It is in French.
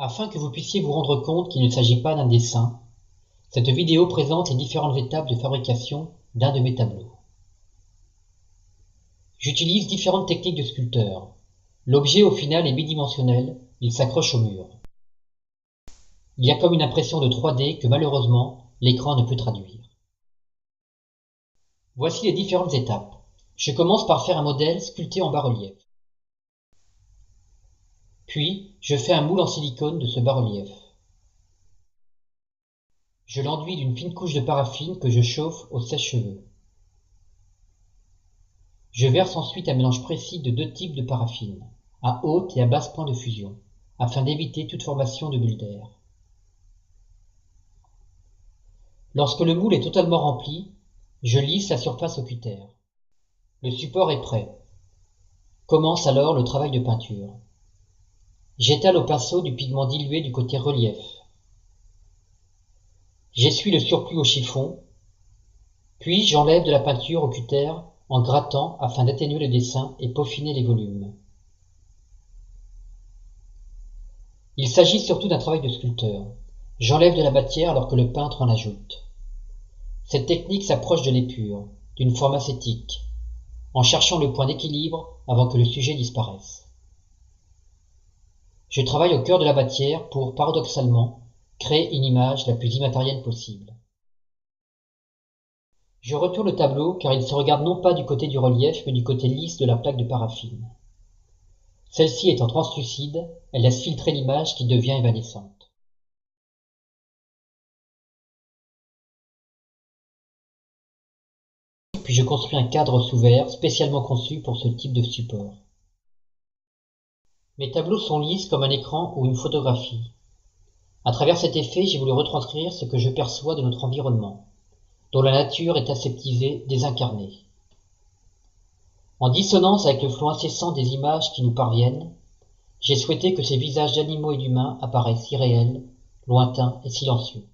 Afin que vous puissiez vous rendre compte qu'il ne s'agit pas d'un dessin, cette vidéo présente les différentes étapes de fabrication d'un de mes tableaux. J'utilise différentes techniques de sculpteur. L'objet au final est bidimensionnel, il s'accroche au mur. Il y a comme une impression de 3D que malheureusement l'écran ne peut traduire. Voici les différentes étapes. Je commence par faire un modèle sculpté en bas-relief. Puis, je fais un moule en silicone de ce bas-relief. Je l'enduis d'une fine couche de paraffine que je chauffe au sèche-cheveux. Je verse ensuite un mélange précis de deux types de paraffine, à haute et à basse point de fusion, afin d'éviter toute formation de bulles d'air. Lorsque le moule est totalement rempli, je lisse la surface au cutter. Le support est prêt. Commence alors le travail de peinture. J'étale au pinceau du pigment dilué du côté relief. J'essuie le surplus au chiffon, puis j'enlève de la peinture au cutter en grattant afin d'atténuer le dessin et peaufiner les volumes. Il s'agit surtout d'un travail de sculpteur. J'enlève de la matière alors que le peintre en ajoute. Cette technique s'approche de l'épure, d'une forme ascétique, en cherchant le point d'équilibre avant que le sujet disparaisse. Je travaille au cœur de la matière pour, paradoxalement, créer une image la plus immatérielle possible. Je retourne le tableau car il se regarde non pas du côté du relief mais du côté lisse de la plaque de paraffine. Celle-ci étant translucide, elle laisse filtrer l'image qui devient évanescente. Puis je construis un cadre sous verre spécialement conçu pour ce type de support. Mes tableaux sont lisses comme un écran ou une photographie. À travers cet effet, j'ai voulu retranscrire ce que je perçois de notre environnement, dont la nature est aseptisée, désincarnée. En dissonance avec le flot incessant des images qui nous parviennent, j'ai souhaité que ces visages d'animaux et d'humains apparaissent irréels, lointains et silencieux.